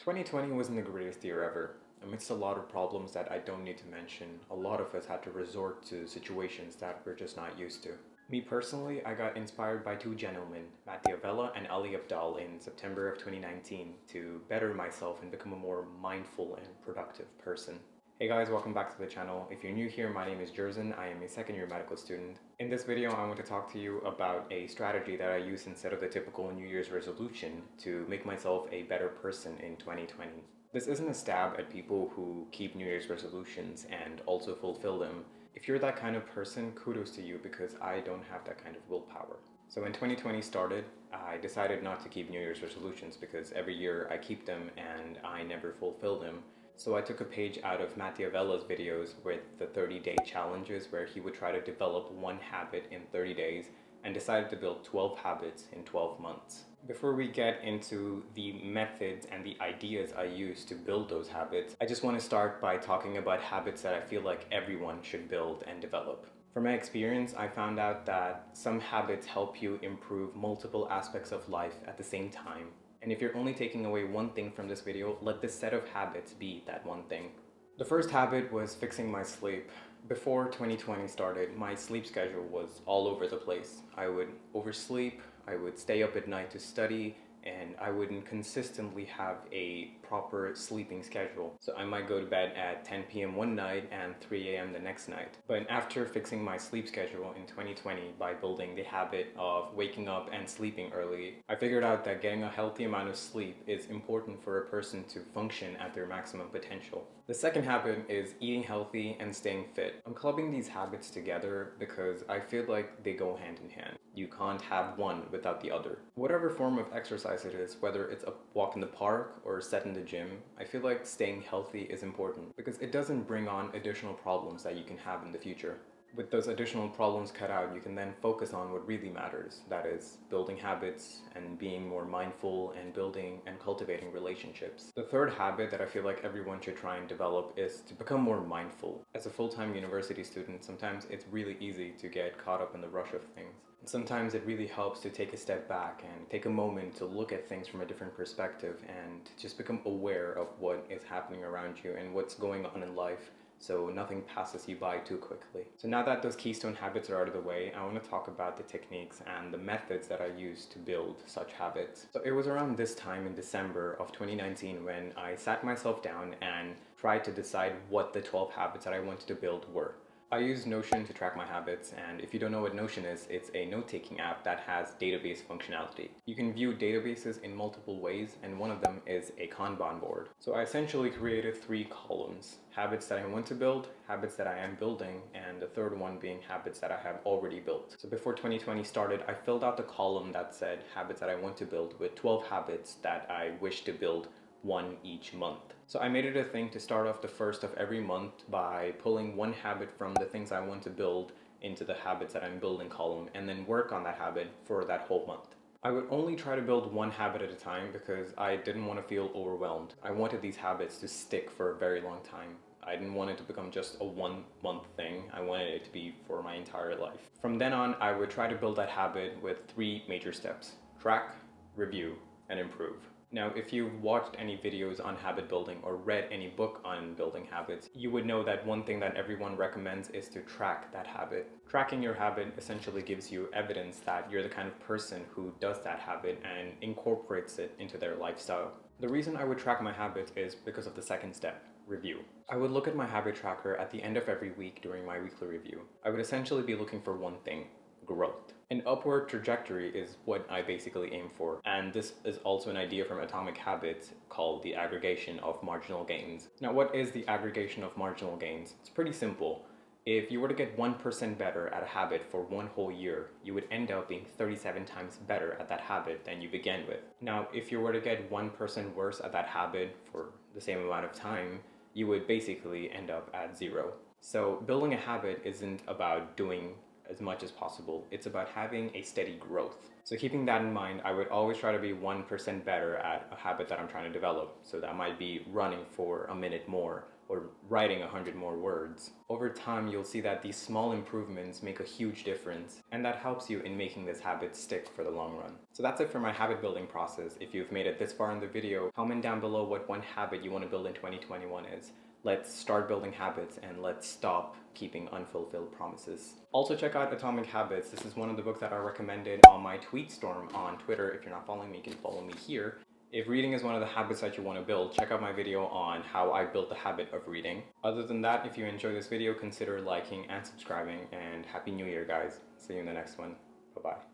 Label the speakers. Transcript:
Speaker 1: 2020 wasn't the greatest year ever. Amidst a lot of problems that I don't need to mention, a lot of us had to resort to situations that we're just not used to. Me personally, I got inspired by two gentlemen, Mattia and Ali Abdal, in September of 2019 to better myself and become a more mindful and productive person. Hey guys, welcome back to the channel. If you're new here, my name is Jerzen. I am a second year medical student. In this video, I want to talk to you about a strategy that I use instead of the typical New Year's resolution to make myself a better person in 2020. This isn't a stab at people who keep New Year's resolutions and also fulfill them. If you're that kind of person, kudos to you, because I don't have that kind of willpower. So when 2020 started, I decided not to keep New Year's resolutions because every year I keep them and I never fulfill them. So I took a page out of Mattiavella's videos with the 30-day challenges, where he would try to develop one habit in 30 days and decided to build 12 habits in 12 months. Before we get into the methods and the ideas I use to build those habits, I just want to start by talking about habits that I feel like everyone should build and develop. From my experience, I found out that some habits help you improve multiple aspects of life at the same time. And if you're only taking away one thing from this video, let this set of habits be that one thing. The first habit was fixing my sleep. Before 2020 started, my sleep schedule was all over the place. I would oversleep, I would stay up at night to study, and I wouldn't consistently have a proper sleeping schedule. So I might go to bed at 10 p.m. one night and 3 a.m. the next night. But after fixing my sleep schedule in 2020 by building the habit of waking up and sleeping early, I figured out that getting a healthy amount of sleep is important for a person to function at their maximum potential. The second habit is eating healthy and staying fit. I'm clubbing these habits together because I feel like they go hand in hand. You can't have one without the other. Whatever form of exercise it is, whether it's a walk in the park or a set in the gym, I feel like staying healthy is important because it doesn't bring on additional problems that you can have in the future. With those additional problems cut out, you can then focus on what really matters. That is, building habits and being more mindful and building and cultivating relationships. The third habit that I feel like everyone should try and develop is to become more mindful. As a full-time university student, sometimes it's really easy to get caught up in the rush of things. And sometimes it really helps to take a step back and take a moment to look at things from a different perspective and just become aware of what is happening around you and what's going on in life, so nothing passes you by too quickly. So now that those keystone habits are out of the way, I want to talk about the techniques and the methods that I use to build such habits. So it was around this time in December of 2019 when I sat myself down and tried to decide what the 12 habits that I wanted to build were. I use Notion to track my habits, and if you don't know what Notion is, it's a note-taking app that has database functionality. You can view databases in multiple ways, and one of them is a Kanban board. So I essentially created 3 columns: habits that I want to build, habits that I am building, and the third one being habits that I have already built. So before 2020 started, I filled out the column that said habits that I want to build with 12 habits that I wish to build, one each month. So I made it a thing to start off the first of every month by pulling one habit from the things I want to build into the habits that I'm building column, and then work on that habit for that whole month. I would only try to build one habit at a time because I didn't want to feel overwhelmed. I wanted these habits to stick for a very long time. I didn't want it to become just a 1 month thing. I wanted it to be for my entire life. From then on, I would try to build that habit with 3 major steps: track, review, and improve. Now, if you've watched any videos on habit building or read any book on building habits, you would know that one thing that everyone recommends is to track that habit. Tracking your habit essentially gives you evidence that you're the kind of person who does that habit and incorporates it into their lifestyle. The reason I would track my habits is because of the second step: review. I would look at my habit tracker at the end of every week during my weekly review. I would essentially be looking for one thing: growth. An upward trajectory is what I basically aim for, and this is also an idea from Atomic Habits called the aggregation of marginal gains. Now, what is the aggregation of marginal gains? It's pretty simple. If you were to get 1% better at a habit for one whole year, you would end up being 37 times better at that habit than you began with. Now, if you were to get 1% worse at that habit for the same amount of time, you would basically end up at 0. So building a habit isn't about doing as much as possible. It's about having a steady growth. So keeping that in mind, I would always try to be 1% better at a habit that I'm trying to develop. So that might be running for a minute more or writing 100 more words. Over time, you'll see that these small improvements make a huge difference, and that helps you in making this habit stick for the long run. So that's it for my habit building process. If you've made it this far in the video, comment down below what one habit you want to build in 2021 is. Let's start building habits and let's stop keeping unfulfilled promises. Also check out Atomic Habits. This is one of the books that I recommended on my tweet storm on Twitter. If you're not following me, you can follow me here. If reading is one of the habits that you want to build, check out my video on how I built the habit of reading. Other than that, if you enjoyed this video, consider liking and subscribing, and Happy New Year, guys. See you in the next one. Bye-bye.